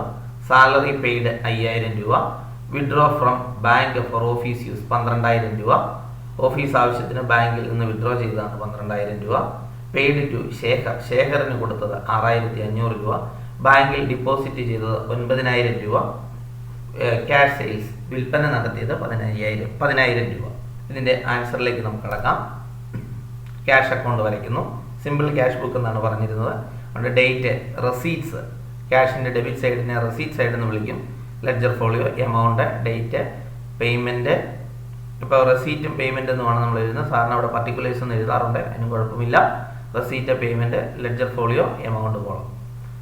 സാലറി പെയ്ഡ് 5,000 രൂപ. Withdraw from bank for office use 12,000 രൂപ. ഓഫീസ് ആവശ്യത്തിന് ബാങ്കിൽ നിന്ന് വിഡ്രോ ചെയ്തതാണ് 12,000 രൂപ. പെയ്ഡ് ടു ശേഖറിന് കൊടുത്തത് 6,500 രൂപ. ബാങ്കിൽ ഡിപ്പോസിറ്റ് ചെയ്തത് 9,000 രൂപ. ക്യാഷ് സെയിൽസ് വിൽപ്പന നടത്തിയത് 10,000 രൂപ. ഇതിൻ്റെ ആൻസറിലേക്ക് നമുക്ക് കടക്കാം. ക്യാഷ് അക്കൗണ്ട് വരയ്ക്കുന്നു. സിമ്പിൾ ക്യാഷ് ബുക്ക് എന്നാണ് പറഞ്ഞിരുന്നത്. അതുകൊണ്ട് ഡേറ്റ്, റെസീറ്റ്സ്, ക്യാഷിൻ്റെ ഡെബിറ്റ് സൈഡിനെ റെസീറ്റ് സൈഡ് എന്ന് വിളിക്കും. Ledger folio, amount, date, payment. ഇപ്പോൾ റെസീറ്റും പേയ്മെൻറ്റ് എന്നുമാണ് നമ്മൾ എഴുതുന്നത്. സാറിന് അവിടെ പർട്ടിക്കുലേഴ്സ് എന്ന് എഴുതാറുണ്ട്, അതിനും കുഴപ്പമില്ല. Receipt, payment, ledger folio, amount column.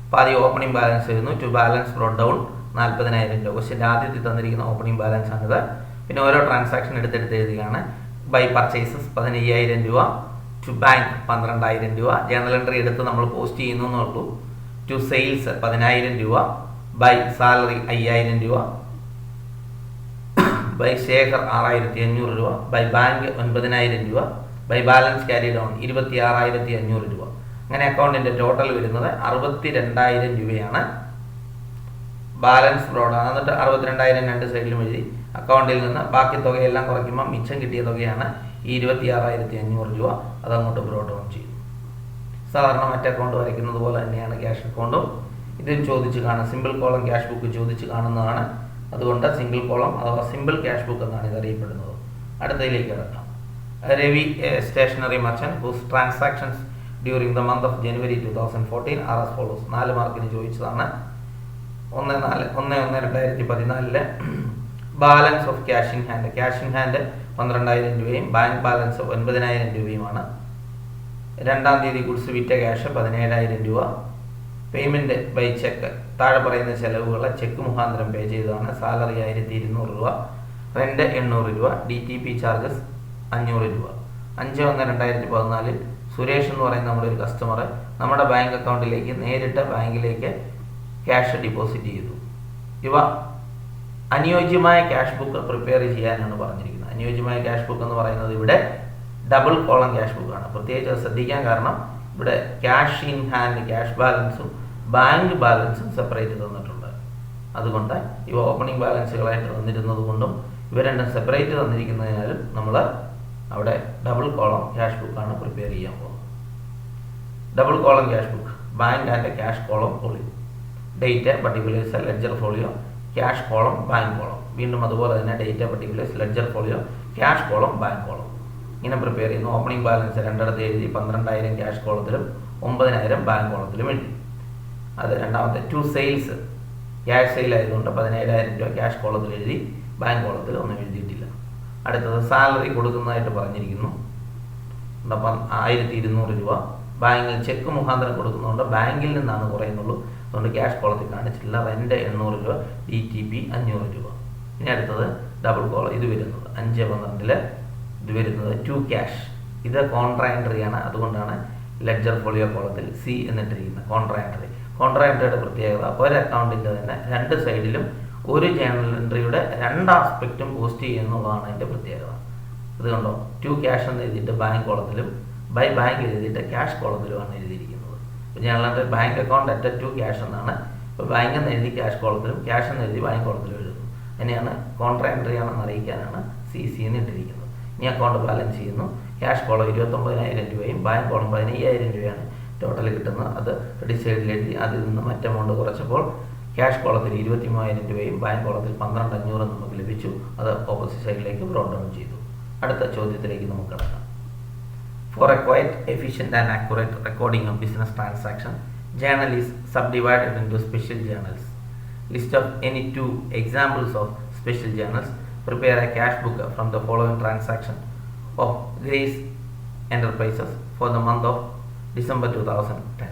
അപ്പോൾ ആദ്യം ഓപ്പണിംഗ് ബാലൻസ് എഴുതുന്നു. ടു ബാലൻസ് ബ്രോട്ട് ഡൗൺ 40,000 രൂപ. ക്വസ്റ്റ്യൻ്റെ ആദ്യത്തിൽ തന്നിരിക്കുന്ന ഓപ്പണിംഗ് ബാലൻസ് ആണിത്. പിന്നെ ഓരോ ട്രാൻസാക്ഷൻ എടുത്തെടുത്ത് എഴുതുകയാണ്. ബൈ പർച്ചേസസ് 15,000 രൂപ. ടു ബാങ്ക് 12,000 രൂപ. ജേണൽ എൻട്രി എടുത്ത് നമ്മൾ പോസ്റ്റ് ചെയ്യുന്നു എന്നുള്ളൂ. ടു സെയിൽസ് 10,000 രൂപ. ബൈ സാലറി 5,000 രൂപ. ബൈ ശേഖർ 6,500 രൂപ. ബൈ ബാങ്ക് 9,000 രൂപ. ബൈ ബാലൻസ് ക്യാരി ഡൗൺ 26,500 രൂപ. അങ്ങനെ അക്കൗണ്ടിൻ്റെ ടോട്ടൽ വരുന്നത് 62,000 രൂപയാണ്. ബാലൻസ് ബ്രോഡ് ആണ്. എന്നിട്ട് 62,000 രണ്ട് സൈഡിലും എഴുതി. അക്കൗണ്ടിൽ നിന്ന് ബാക്കി തുകയെല്ലാം കുറയ്ക്കുമ്പോൾ മിച്ചം കിട്ടിയ തുകയാണ് ഈ 26,500 രൂപ. അതങ്ങോട്ട് ബ്രോഡ് ഡൗൺ ചെയ്തു. സാധാരണ മറ്റ് അക്കൗണ്ട് വരയ്ക്കുന്നത് പോലെ തന്നെയാണ് ക്യാഷ് അക്കൗണ്ടും. ഇതും ചോദിച്ച് കാണും. സിമ്പിൾ കോളം ക്യാഷ് ബുക്ക് ചോദിച്ച് കാണുന്നതാണ്. അതുകൊണ്ട് സിംഗിൾ കോളം അഥവാ സിമ്പിൾ ക്യാഷ് ബുക്ക് എന്നാണ് ഇത് അറിയപ്പെടുന്നത്. അടുത്തതിലേക്ക് കിടക്കാം. Ravi, stationery merchant whose transactions during the month of January 2014 are as follows. 4 മാർക്കിന് ചോദിച്ചതാണ്. 1/1/2014 balance of cash in hand. Cash in hand 12,000 രൂപയും ബാങ്ക് ബാലൻസ് 9,000 രൂപയുമാണ്. 2-ാം തീയതി ഗുഡ്സ് വിറ്റ ക്യാഷ് 17,000 രൂപ. പേയ്മെൻറ്റ് ബൈ ചെക്ക്, താഴെ പറയുന്ന ചെലവുകൾ ചെക്ക് മുഖാന്തരം പേ ചെയ്തതാണ്. സാലറി 1,200 രൂപ, റെൻ്റ് 800 രൂപ, DTP ചാർജസ് 500 രൂപ. 5/1/2014 സുരേഷ് എന്ന് പറയുന്ന നമ്മുടെ ഒരു കസ്റ്റമർ നമ്മുടെ ബാങ്ക് അക്കൗണ്ടിലേക്ക് നേരിട്ട് ബാങ്കിലേക്ക് ക്യാഷ് ഡെപ്പോസിറ്റ് ചെയ്തു. ഇവ അനുയോജ്യമായ ക്യാഷ് ബുക്ക് പ്രിപ്പയർ ചെയ്യാനാണ് പറഞ്ഞിരിക്കുന്നത്. അനുയോജ്യമായ ക്യാഷ് ബുക്ക് എന്ന് പറയുന്നത് ഇവിടെ ഡബിൾ കോളം ക്യാഷ് ബുക്കാണ്. പ്രത്യേകിച്ച് ശ്രദ്ധിക്കാൻ കാരണം ഇവിടെ ക്യാഷ് ഇൻ ഹാൻഡ്, ക്യാഷ് ബാലൻസും ബാങ്ക് ബാലൻസും സെപ്പറേറ്റ് തന്നിട്ടുണ്ട്. അതുകൊണ്ട് ഇവ ഓപ്പണിംഗ് ബാലൻസുകളായിട്ട് തന്നിരുന്നത് കൊണ്ടും ഇവ രണ്ടും സെപ്പറേറ്റ് തന്നിരിക്കുന്നതിനാലും നമ്മൾ അവിടെ ഡബിൾ കോളം ക്യാഷ് ബുക്കാണ് പ്രിപ്പയർ ചെയ്യാൻ പോകുന്നത്. Double column cash book, bank and cash column folio, date particulars ledger folio, cash column bank column. വീണ്ടും അതുപോലെ തന്നെ date particulars ledger folio, cash column bank column ഇങ്ങനെ പ്രിപ്പയർ ചെയ്യുന്നു. ഓപ്പണിംഗ് ബാലൻസ് 2 എഴുതി 12,000 cash കോളത്തിലും 9,000 bank കോളത്തിലും എഴുതി. അത് രണ്ടാമത്തെ. 2 സെയിൽസ്, ക്യാഷ് സെയിൽ ആയതുകൊണ്ട് 17,000 രൂപ ക്യാഷ് കോളത്തിൽ എഴുതി, ബാങ്ക് കോളത്തിൽ ഒന്നും എഴുതിയിട്ടില്ല. അടുത്തത് സാലറി കൊടുക്കുന്നതായിട്ട് പറഞ്ഞിരിക്കുന്നു. അപ്പം 1,200 രൂപ. ബാങ്കിൽ ചെക്ക് മുഖാന്തരം കൊടുക്കുന്നതുകൊണ്ട് ബാങ്കിൽ നിന്നാണ് കുറയുന്നുള്ളൂ, അതുകൊണ്ട് ക്യാഷ് കോളത്തിൽ കാണിച്ചിട്ടില്ല. റെൻ്റ് 800 രൂപ, DTP 500 രൂപ. ഇനി അടുത്തത് ഡബിൾ കോളം. ഇത് വരുന്നത് 5/12 ഇത് വരുന്നത് 2 ക്യാഷ്. ഇത് കോൺട്രാ എൻട്രിയാണ്, അതുകൊണ്ടാണ് ലെഡ്ജർ ഫോളിയോ കോളത്തിൽ C എന്നിട്ടിരിക്കുന്നത്. Contra entry. കോൺട്രാ എൻട്രിയുടെ പ്രത്യേകത ഒരു അക്കൗണ്ടിൻ്റെ തന്നെ 2 സൈഡിലും ഒരു ജേണൽ എൻട്രിയുടെ 2 ആസ്പെക്റ്റും പോസ്റ്റ് ചെയ്യുന്നതാണ് അതിൻ്റെ പ്രത്യേകത. അതുകൊണ്ടോ 2 ക്യാഷ് എന്ന് എഴുതിയിട്ട് ബാങ്ക് കോളത്തിലും ബൈ ബാങ്ക് എഴുതിയിട്ട് ക്യാഷ് കോളത്തിലുമാണ് എഴുതിയിരിക്കുന്നത്. ഇപ്പോൾ journal entry bank account at 2 cash എന്നാണ്. ഇപ്പോൾ ബാങ്ക് എന്ന് എഴുതി ക്യാഷ് കോളത്തിലും ക്യാഷ് എന്ന് എഴുതി ബാങ്ക് കോളത്തിലും എഴുതുന്നു. അതിനെയാണ് കോൺട്രാ എൻട്രി ആണെന്ന് അറിയിക്കാനാണ് CC എന്ന് ഇട്ടിരിക്കുന്നത്. ഇനി അക്കൗണ്ട് ബാലൻസ് ചെയ്യുന്നു. ക്യാഷ് കോളം 29,000 രൂപയും ബാങ്ക് കോളം 15,000 രൂപയാണ് ടോട്ടൽ കിട്ടുന്നത്. അത് ക്രെഡിറ്റ് സൈഡിൽ എഴുതി അതിൽ നിന്ന് മറ്റ് എമൗണ്ട് കുറച്ചപ്പോൾ ക്യാഷ് കോളത്തിൽ 23,000 രൂപയും ബാങ്ക് കോളത്തിൽ 12,500 നമുക്ക് ലഭിച്ചു. അത് ഓപ്പോസിറ്റ് സൈഡിലേക്ക് ബ്രോട്ട് ഡൗൺ ചെയ്തു. അടുത്ത ചോദ്യത്തിലേക്ക് നമുക്ക് കിടക്കാം. For a quite efficient and accurate recording of business transaction, journal is subdivided into special journals. List of any 2 examples of special journals. Prepare a cash book from the following transaction of Grace Enterprises for the month of December 2010.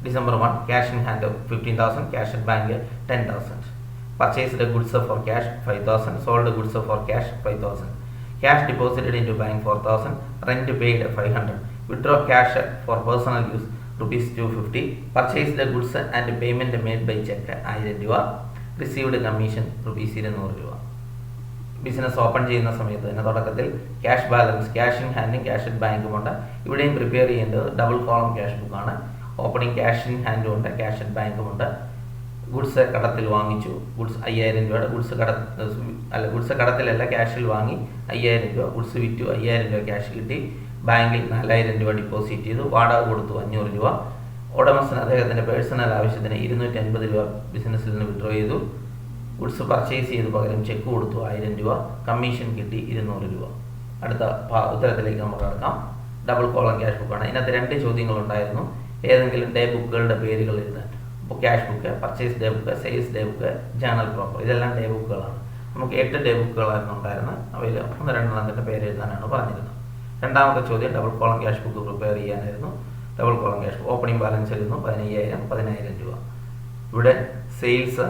December 1, cash in hand of 15,000, cash at bank 10,000. Purchased goods for cash 5,000, sold goods for cash 5,000. Cash deposited into bank 4,000, rent paid 500. Withdraw cash for personal use rupees 250. Purchased goods and payment made by check 1,000 രൂപ. Received commission rupees 200 രൂപ. Business open ചെയ്യുന്ന സമയത്ത് തന്നെ തുടക്കത്തിൽ cash balance, cash in ഹാൻഡും cash at ബാങ്കുമുണ്ട്. ഇവിടെയും prepare ചെയ്യേണ്ടത് ഡബിൾ കോളം ക്യാഷ് ബുക്കാണ്. ഓപ്പണിംഗ് ക്യാഷ് ഇൻ ഹാൻഡും ഉണ്ട്, ക്യാഷ് അറ്റ് ബാങ്കുമുണ്ട്. ഗുഡ്സ് കടത്തിൽ വാങ്ങിച്ചു. ഗുഡ്സ് 5,000 രൂപയുടെ ഗുഡ്സ് കടത്തിലല്ല ക്യാഷിൽ വാങ്ങി 5,000 രൂപ. ഗുഡ്സ് വിറ്റു 5,000 രൂപ ക്യാഷ് കിട്ടി. ബാങ്കിൽ 4,000 രൂപ ഡിപ്പോസിറ്റ് ചെയ്തു. വാടക കൊടുത്തു 500 രൂപ. ഉടമസ്ഥൻ അദ്ദേഹത്തിൻ്റെ പേഴ്സണൽ ആവശ്യത്തിന് 250 രൂപ ബിസിനസ്സിൽ നിന്ന് വിഡ്രോ ചെയ്തു. ഗുഡ്സ് പർച്ചേസ് ചെയ്ത് പകരം ചെക്ക് കൊടുത്തു 1000 രൂപ. കമ്മീഷൻ കിട്ടി 200 രൂപ. അടുത്ത ഉത്തരത്തിലേക്ക് നമുക്ക് കിടക്കാം. ഡബിൾ കോളം ക്യാഷ് ബുക്കാണ്. ഇതിനകത്ത് 2 ചോദ്യങ്ങളുണ്ടായിരുന്നു. ഏതെങ്കിലും ഡേ ബുക്കുകളുടെ പേരുകൾ എഴുതാൻ. അപ്പോൾ cash book, purchase day book, sales day book, journal proper, ഇതെല്ലാം ഡേ ബുക്കുകളാണ്. നമുക്ക് 8 ഡേ ബുക്കുകളായിരുന്നു ഉണ്ടായിരുന്നത്. അവയിൽ 1-2 പേര് എഴുതാനാണ് പറഞ്ഞിരുന്നത്. രണ്ടാമത്തെ ചോദ്യം double column cash book prepare ചെയ്യാനായിരുന്നു. Double column cash book opening balance എഴുതുന്നു 15,000, 10,000 രൂപ. ഇവിടെ സെയിൽസ്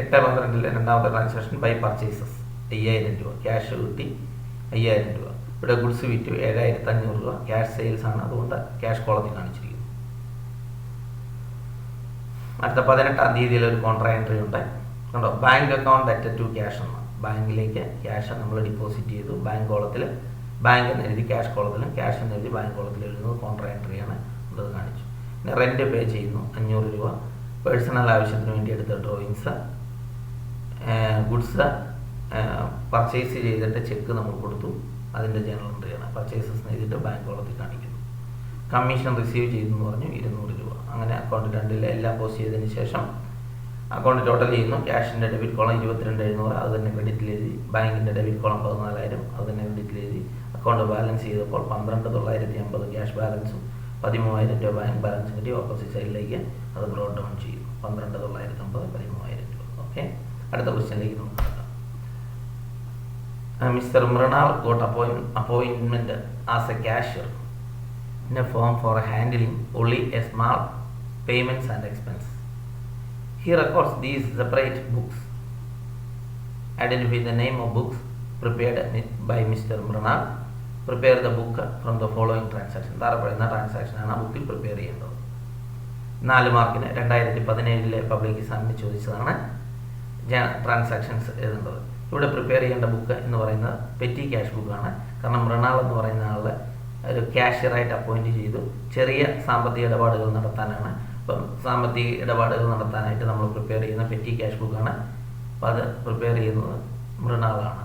8/12 രണ്ടാമത്തെ ട്രാൻസാക്ഷൻ ബൈ പർച്ചേസസ് 5,000 രൂപ. ക്യാഷ് കിട്ടി 5,000 രൂപ. ഇവിടെ ഗുഡ്സ് വിറ്റു 7,500 രൂപ. ക്യാഷ് സെയിൽസ് ആണ്, അതുകൊണ്ട് ക്യാഷ് കോളത്തിൽ കാണിച്ചിരിക്കുന്നു. അടുത്ത 18-ാം തീയതിയിൽ ഒരു കോൺട്രാ എൻട്രി ഉണ്ട്. കണ്ടോ, ബാങ്ക് അക്കൗണ്ട് അറ്റ് 2 ക്യാഷ് എന്ന്. ബാങ്കിലേക്ക് ക്യാഷ് നമ്മൾ ഡിപ്പോസിറ്റ് ചെയ്തു. ബാങ്ക് കോളത്തിൽ ബാങ്ക് എന്ന് എഴുതി ക്യാഷ് കോളത്തിലും ക്യാഷ് എന്ന് എഴുതി ബാങ്ക് കോളത്തിൽ എഴുതുന്നത് കോൺട്രാ എൻട്രിയാണ്. അത് കാണിച്ചു. പിന്നെ റെൻറ്റ് പേ ചെയ്യുന്നു 500 രൂപ. പേഴ്സണൽ ആവശ്യത്തിന് വേണ്ടി എടുത്ത ഡ്രോയിങ്സ്. ഗുഡ്സ് പർച്ചേസ് ചെയ്തിട്ട് ചെക്ക് നമ്മൾ കൊടുത്തു, അതിൻ്റെ ജേണൽ എൻട്രിയാണ്. പർച്ചേസസ് എഴുതിയിട്ട് ബാങ്ക് കോളത്തിൽ കാണിക്കുന്നു. കമ്മീഷൻ റിസീവ് ചെയ്തെന്ന് പറഞ്ഞു 200 രൂപ. അങ്ങനെ അക്കൗണ്ട് 2 എല്ലാം പോസ്റ്റ് ചെയ്തതിന് ശേഷം അക്കൗണ്ട് ടോട്ടൽ ചെയ്യുന്നു. ക്യാഷിൻ്റെ ഡെബിറ്റ് കോളം 22,700, അത് തന്നെ ക്രെഡിറ്റിൽ എഴുതി. ബാങ്കിൻ്റെ ഡെബിറ്റ് കോളം 14,000, അത് തന്നെ ക്രെഡിറ്റിൽ എഴുതി. അക്കൗണ്ട് ബാലൻസ് ചെയ്തപ്പോൾ 12,950 ക്യാഷ് ബാലൻസും 13,000 രൂപ ബാങ്ക് ബാലൻസും കിട്ടി. ഓപ്പോസിറ്റ് സൈഡിലേക്ക് അത് ബ്രോഡ് ഡൗൺ ചെയ്തു. 12,950, 13,000 രൂപ. ഓക്കെ, അടുത്ത ക്വസ്റ്റ്യനിലേക്ക് നമുക്ക് കിടക്കാം. Mr. Mrinal got appointment as a cashier in a firm for handling only a small payments and expense. He records these separate books. Identify the name of books prepared by Mr. Mrinal. Prepare the book from the following transaction. താഴെ പറയുന്ന transaction ആണ് ബുക്കിൽ prepare ചെയ്യേണ്ടത്. 4 മാർക്കിന് 2017 public എക്സാമിന് ചോദിച്ചതാണ് transactions എഴുതേണ്ടത്. ഇവിടെ പ്രിപ്പയർ ചെയ്യേണ്ട ബുക്ക് എന്ന് പറയുന്നത് പെറ്റി ക്യാഷ് ബുക്കാണ്. കാരണം മൃണാൾ എന്ന് പറയുന്ന ആളെ ഒരു ക്യാഷ്യറായിട്ട് അപ്പോയിൻറ്റ് ചെയ്തു. ചെറിയ സാമ്പത്തിക ഇടപാടുകൾ നടത്താനാണ്. അപ്പം സാമ്പത്തിക ഇടപാടുകൾ നടത്താനായിട്ട് നമ്മൾ പ്രിപ്പയർ ചെയ്യുന്ന പെറ്റി ക്യാഷ് ബുക്കാണ്. അപ്പം അത് പ്രിപ്പയർ ചെയ്യുന്നത് മൃണാളാണ്.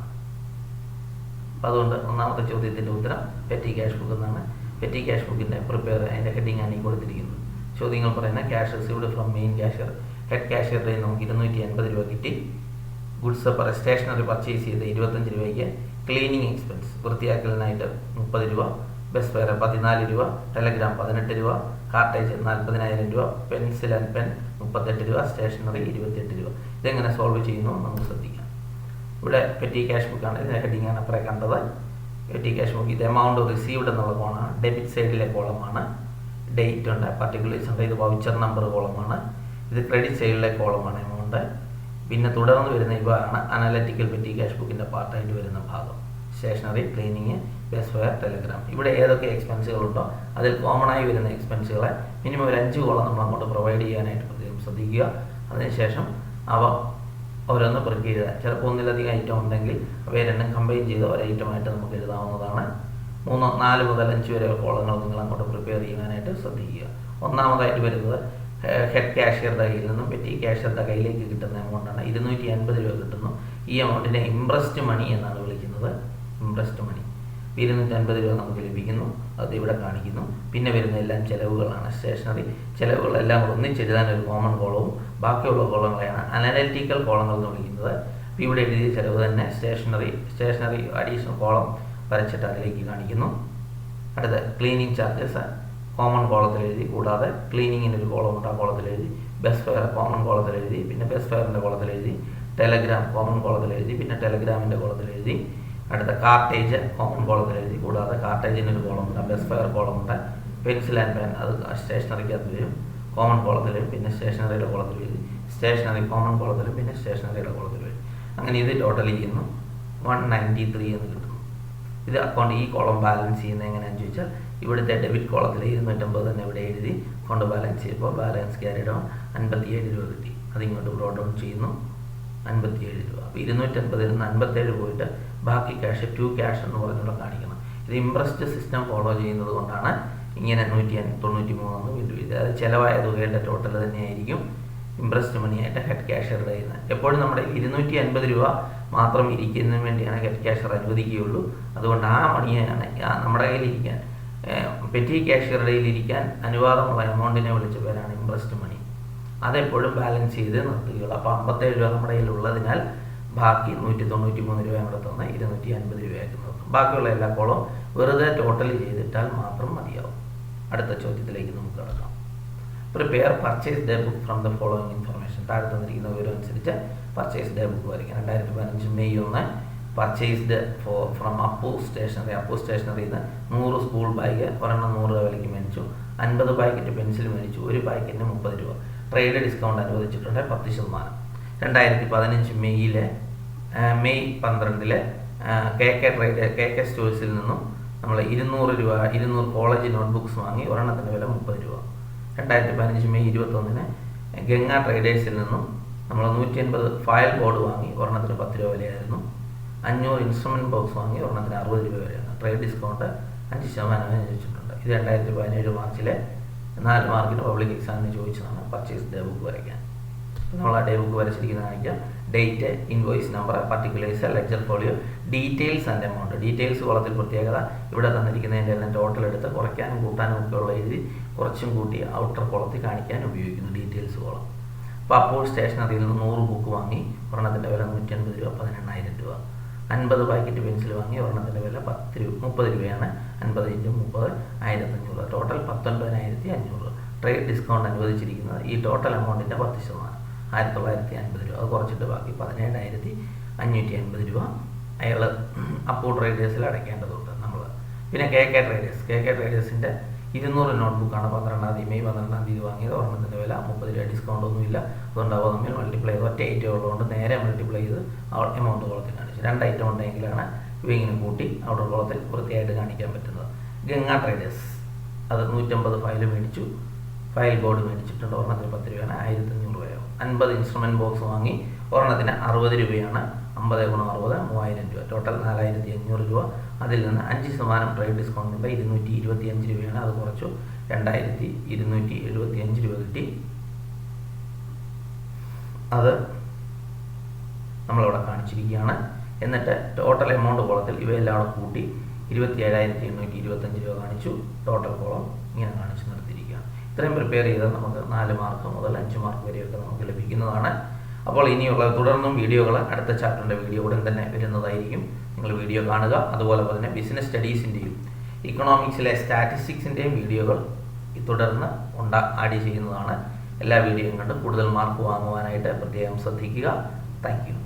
അപ്പം അതുകൊണ്ട് ഒന്നാമത്തെ ചോദ്യത്തിൻ്റെ ഉത്തരം പെറ്റി ക്യാഷ് ബുക്ക് എന്നാണ്. പെറ്റി ക്യാഷ് ബുക്കിൻ്റെ പ്രിപ്പയർ അതിൻ്റെ ഹെഡിങ് ആണ് ഈ കൊടുത്തിരിക്കുന്നത്. ചോദ്യങ്ങൾ പറയുന്ന cash received from main cashier. Head ക്യാഷ്യറുടെ നമുക്ക് 280 രൂപ കിട്ടി. ഗുഡ്സ് സ്റ്റേഷനറി പർച്ചേസ് ചെയ്ത് 25 രൂപയ്ക്ക്. ക്ലീനിങ് എക്സ്പെൻസ് വൃത്തിയാക്കലിനായിട്ട് 30 രൂപ. ബസ് ഫെയർ 14 രൂപ. ടെലഗ്രാം 18 രൂപ. കാർട്ടേജ് 40,000 രൂപ. പെൻസിൽ ആൻഡ് പെൻ 38 രൂപ. സ്റ്റേഷനറി 28 രൂപ. ഇതെങ്ങനെ സോൾവ് ചെയ്യുന്നു നമുക്ക് ശ്രദ്ധിക്കാം. ഇവിടെ പെറ്റി ക്യാഷ് ബുക്കാണ്. ഇതിൻ്റെ ഹെഡിങ് ആണ് അപ്പുറം കണ്ടത്. പെറ്റി ക്യാഷ് ബുക്ക് ഇത് എമൗണ്ട് റിസീവ്ഡ് എന്നുള്ള കോളമാണ്. ഡെബിറ്റ് സൈഡിലെ കോളമാണ്. ഡേറ്റ് ഉണ്ട്, പർട്ടിക്കുലേഴ്സ് ഉണ്ട്. ഇത് വൗച്ചർ നമ്പർ കോളമാണ്. ഇത് ക്രെഡിറ്റ് സൈഡിലെ കോളമാണ് എമൗണ്ട്. പിന്നെ തുടർന്ന് വരുന്ന ഇവയാണ് അനലറ്റിക്കൽ പെറ്റി ക്യാഷ് ബുക്കിൻ്റെ പാർട്ടായിട്ട് വരുന്ന ഭാഗം. Stationery, cleaning, bus fare, telegram. ഇവിടെ ഏതൊക്കെ എക്സ്പെൻസുകളുണ്ടോ അതിൽ കോമൺ ആയി വരുന്ന എക്സ്പെൻസുകളെ മിനിമം ഒരു 5 കോളം നമ്മൾ അങ്ങോട്ട് പ്രൊവൈഡ് ചെയ്യാനായിട്ട് പ്രത്യേകം ശ്രദ്ധിക്കുക. അതിനുശേഷം അവ ഓരോന്ന് പെറുക്കി എഴുതുക. ചിലപ്പോൾ ഒന്നിലധികം ഐറ്റം ഉണ്ടെങ്കിൽ അവയെ രണ്ടും കമ്പൈൻ ചെയ്ത് ഒരു ഐറ്റമായിട്ട് നമുക്ക് എഴുതാവുന്നതാണ്. 3, 4 മുതൽ 5 വരെ കോളങ്ങൾ നിങ്ങൾ അങ്ങോട്ട് പ്രിപ്പയർ ചെയ്യാനായിട്ട് ശ്രദ്ധിക്കുക. ഒന്നാമതായിട്ട് വരുന്നത് ഹെഡ് ക്യാഷ്യറുടെ കയ്യിൽ നിന്നും പെറ്റി ക്യാഷ്യറുടെ കയ്യിലേക്ക് കിട്ടുന്ന എമൗണ്ടാണ്. 250 രൂപ കിട്ടുന്നു. ഈ എമൗണ്ടിനെ ഇംപ്രസ്ഡ് മണി എന്നാണ് വിളിക്കുന്നത്. ഇംപ്രസ്ഡ് മണി 250 രൂപ നമുക്ക് ലഭിക്കുന്നു. അത് ഇവിടെ കാണിക്കുന്നു. പിന്നെ വരുന്ന എല്ലാം ചിലവുകളാണ്. സ്റ്റേഷനറി ചിലവുകളെല്ലാം ഒന്നിച്ചെഴുതാൻ ഒരു കോമൺ കോളവും ബാക്കിയുള്ള കോളങ്ങളെയാണ് അനലറ്റിക്കൽ കോളങ്ങൾ എന്ന് വിളിക്കുന്നത്. ഇവിടെ എഴുതിയ ചിലവ് തന്നെ സ്റ്റേഷനറി അഡീഷണൽ കോളം വരച്ചിട്ട് അതിലേക്ക് കാണിക്കുന്നു. അടുത്ത ക്ലീനിങ് ചാർജസ് കോമൺ കോളത്തിൽ എഴുതി. കൂടാതെ ക്ലീനിങ്ങിനൊരു കോളം ഉണ്ട്, ആ കോളത്തിൽ എഴുതി. ബസ് ഫെയർ കോമൺ കോളത്തിൽ എഴുതി. പിന്നെ ബസ് ഫെയറിൻ്റെ കോളത്തിൽ എഴുതി. ടെലഗ്രാം കോമൺ കോളത്തിൽ എഴുതി. പിന്നെ ടെലഗ്രാമിൻ്റെ കോളത്തിൽ എഴുതി. അടുത്ത കാർട്ടേജ് കോമൺ കോളത്തിൽ എഴുതി. കൂടാതെ കാർട്ടേജിനൊരു കോളമുണ്ട്, ബസ് ഫെയർ കോളമുണ്ട്. പെൻസിൽ ആൻഡ് പെൻ അത് സ്റ്റേഷനറിക്കകത്ത് വരും, കോമൺ കോളത്തിൽ വരും. പിന്നെ സ്റ്റേഷനറിയുടെ കോളത്തിൽ എഴുതി. സ്റ്റേഷനറി കോമൺ കോളത്തിൽ പിന്നെ സ്റ്റേഷനറിയുടെ കോളത്തിൽ വരും. അങ്ങനെ ഇത് ടോട്ടൽ ചെയ്യുന്നു 193 എന്ന് കിട്ടുന്നു. ഇത് അക്കൗണ്ട് ഈ കോളം ബാലൻസ് ചെയ്യുന്നത് എങ്ങനെയാണെന്ന് ചോദിച്ചാൽ ഇവിടുത്തെ ഡെബിറ്റ് കോളത്തിൽ 250 തന്നെ ഇവിടെ എഴുതി. അക്കൗണ്ട് ബാലൻസ് ചെയ്യുമ്പോൾ ബാലൻസ് ക്യാരിഡ് ഓൺ 57 രൂപ കിട്ടി. അതിങ്ങോട്ട് ബ്രോഡ് ഡൗൺ ചെയ്യുന്നു 57 രൂപ. അപ്പോൾ 250 നിന്ന് 57 പോയിട്ട് ബാക്കി ക്യാഷ് 2 ക്യാഷ് എന്ന് പറഞ്ഞുള്ള കാണിക്കണം. ഇത് ഇംപ്രസ്ഡ് സിസ്റ്റം ഫോളോ ചെയ്യുന്നത് കൊണ്ടാണ് ഇങ്ങനെ 193 എന്ന് ഇത് അത് ചിലവായ തുകയുടെ ടോട്ടൽ തന്നെയായിരിക്കും ഇംപ്രസ്ഡ് മണിയായിട്ട് ഹെഡ് ക്യാഷ്യറുടെ ചെയ്യുന്നത്. എപ്പോഴും നമ്മുടെ 250 രൂപ മാത്രം ഇരിക്കുന്നതിന് വേണ്ടിയാണ് ഹെഡ് ക്യാഷ്യർ അനുവദിക്കുകയുള്ളൂ. അതുകൊണ്ട് ആ മണിയാണ് നമ്മുടെ കയ്യിലിരിക്കാൻ പെറ്റി ക്യാഷ്യറുടെ കയ്യിലിരിക്കാൻ അനുവാദമുള്ള എമൗണ്ടിനെ വിളിച്ച പേരാണ് ഇംപ്രസ്ഡ് മണി. അതെപ്പോഴും ബാലൻസ് ചെയ്ത് നിർത്തുകയുള്ളൂ. അപ്പോൾ 57 രൂപ നമ്മുടെ കയ്യിലുള്ളതിനാൽ ബാക്കി 193 രൂപ ഇവിടെ തന്ന് 250 രൂപയായിട്ട് നിർത്തും. ബാക്കിയുള്ള എല്ലാ കോളവും വെറുതെ ടോട്ടൽ ചെയ്തിട്ടാൽ മാത്രം മതിയാവും. അടുത്ത ചോദ്യത്തിലേക്ക് നമുക്ക് കിടക്കാം. Prepare purchase day book from the following information. താഴെ തന്നിരിക്കുന്ന വിവരം അനുസരിച്ച് പർച്ചേസ് ഡേ ബുക്ക് വരയ്ക്കാം. 2015 May 1 purchased from Appu stationery. Appu സ്റ്റേഷനറിയിൽ നിന്ന് 100 സ്കൂൾ ബാഗ് ഒരെണ്ണം 100 രൂപ വിലയ്ക്ക് മേടിച്ചു. 50 പാക്കറ്റ് പെൻസിൽ മേടിച്ചു. ഒരു പാക്കറ്റിന് 30 രൂപ. ട്രേഡ് ഡിസ്കൗണ്ട് അനുവദിച്ചിട്ടുണ്ട് 10%. 2015 മെയ് 12 KK സ്റ്റോഴ്സിൽ നിന്നും നമ്മൾ 200 രൂപ 200 കോളേജ് നോട്ട്ബുക്സ് വാങ്ങി. ഒരെണ്ണത്തിൻ്റെ വില 30 രൂപ. 2015 മെയ് 21 ഗംഗ ട്രേഡേഴ്സിൽ നിന്നും നമ്മൾ 180 ഫയൽ ബോർഡ് വാങ്ങി. ഒരെണ്ണത്തിന് 10 രൂപ വിലയായിരുന്നു. 500 ഇൻസ്ട്രുമെൻറ്റ് ബോക്സ് വാങ്ങി. ഒരെണ്ണത്തിന് 60 രൂപ വരെയാണ്. ട്രേഡ് ഡിസ്കൗണ്ട് 5% അനുവദിച്ചിട്ടുണ്ട്. ഇത് 2017 മാർച്ചിലെ 4 മാർക്കിന് പബ്ലിക് എക്സാമിന് ചോദിച്ചതാണ് പർച്ചേസ് ഡേ ബുക്ക് വരയ്ക്കാൻ. നമ്മൾ ആ ഡേ ബുക്ക് വരച്ചിരിക്കുന്നത് കാണിക്കാം. Date, invoice number, particulars, ledger folio, details and amount. Details കോളത്തിൽ പ്രത്യേകത ഇവിടെ തന്നിരിക്കുന്നതിൻ്റെ എല്ലാം ടോട്ടൽ എടുത്ത് കുറയ്ക്കാനും കൂട്ടാനും ഒക്കെ ഉള്ള എഴുതി കുറച്ചും കൂട്ടി ഔട്ടർ കോളത്തിൽ കാണിക്കാൻ ഉപയോഗിക്കുന്നു ഡീറ്റെയിൽസ് കോളം. അപ്പോൾ അപ്പോൾ സ്റ്റേഷനറിയിൽ നിന്ന് 100 ബുക്ക് വാങ്ങി ഒരെണ്ണത്തിൻ്റെ വില 150 രൂപ, 18,000 രൂപ. 50 പാക്കറ്റ് പെൻസിൽ വാങ്ങി ഒരെണ്ണത്തിൻ്റെ വില 30 രൂപയാണ്. 50 × 30 1500, ടോട്ടൽ 19,500. ട്രേഡ് ഡിസ്കൗണ്ട് അനുവദിച്ചിരിക്കുന്നത് ഈ ടോട്ടൽ എമൗണ്ടിൻ്റെ 10%, 1950 രൂപ. അത് കുറച്ചിട്ട് ബാക്കി 17,550 രൂപ അയാൾ അപ്പോ ട്രേഡേഴ്സിൽ അടയ്ക്കേണ്ടതുണ്ട് നമ്മൾ. പിന്നെ കെ കെ ട്രേഡേഴ്സിൻ്റെ 200 നോട്ട്ബുക്കാണ് 12-ാം തീയതി, മെയ് 12-ാം തീയതി വാങ്ങിയത്. ഒരെണ്ണത്തിൻ്റെ വില 30 രൂപ, ഡിസ്കൗണ്ട് ഒന്നുമില്ല. അതുകൊണ്ട് അവ തമ്മിൽ മൾട്ടിപ്ലൈ ചെയ്ത് ഒറ്റ ഐറ്റം ഉള്ളതുകൊണ്ട് നേരെ മൾട്ടിപ്ലൈ ചെയ്ത് എമൗണ്ട് കോളത്തിൽ കാണിച്ചു. 2 ഐറ്റം ഉണ്ടെങ്കിലാണ് ഇവ ഇങ്ങനെ കൂട്ടി ഔട്ടർ കോളത്തിൽ വൃത്തിയായിട്ട് കാണിക്കാൻ പറ്റുന്നത്. ഗംഗ ട്രേഡേഴ്സ് അത് 150 ഫയൽ മേടിച്ചു, ഫയൽ ബോർഡ് മേടിച്ചിട്ടുണ്ട്. ഒരെണ്ണത്തിന് 10 രൂപയാണ്, 1,500 രൂപയാവും. 50 ഇൻസ്ട്രുമെൻറ്റ് ബോക്സ് വാങ്ങി ഒരെണ്ണത്തിന് 60 രൂപയാണ്. 50 × 60 3,000 രൂപ, ടോട്ടൽ 4,500 രൂപ. അതിൽ നിന്ന് 5% ട്രേഡ് ഡിസ്കൗണ്ട് ഉണ്ട്, 225 രൂപയാണ്. അത് കുറച്ചു 2,275 രൂപ കിട്ടി. അത് നമ്മളിവിടെ കാണിച്ചിരിക്കുകയാണ്. എന്നിട്ട് ടോട്ടൽ എമൗണ്ട് കോളത്തിൽ ഇവയെല്ലാം കൂട്ടി 27,825 രൂപ കാണിച്ചു. ടോട്ടൽ കോളം ഇങ്ങനെ കാണിച്ചു നിർത്തിയിരിക്കുകയാണ്. ഇത്രയും പ്രിപ്പയർ ചെയ്താൽ നമുക്ക് 4 മാർക്ക് മുതൽ 5 മാർക്ക് വരെയൊക്കെ നമുക്ക് ലഭിക്കുന്നതാണ്. അപ്പോൾ ഇനിയുള്ള തുടർന്നും വീഡിയോകൾ അടുത്ത ചാപ്റ്ററിൻ്റെ വീഡിയോ ഉടൻ തന്നെ വരുന്നതായിരിക്കും. നിങ്ങൾ വീഡിയോ കാണുക. അതുപോലെ തന്നെ ബിസിനസ് സ്റ്റഡീസിൻ്റെയും ഇക്കണോമിക്സിലെ സ്റ്റാറ്റിസ്റ്റിക്സിൻ്റെയും വീഡിയോകൾ തുടർന്ന് ആഡ് ചെയ്യുന്നതാണ്. എല്ലാ വീഡിയോയും കണ്ട് കൂടുതൽ മാർക്ക് വാങ്ങുവാനായിട്ട് പ്രത്യേകം ശ്രദ്ധിക്കുക. Thank you.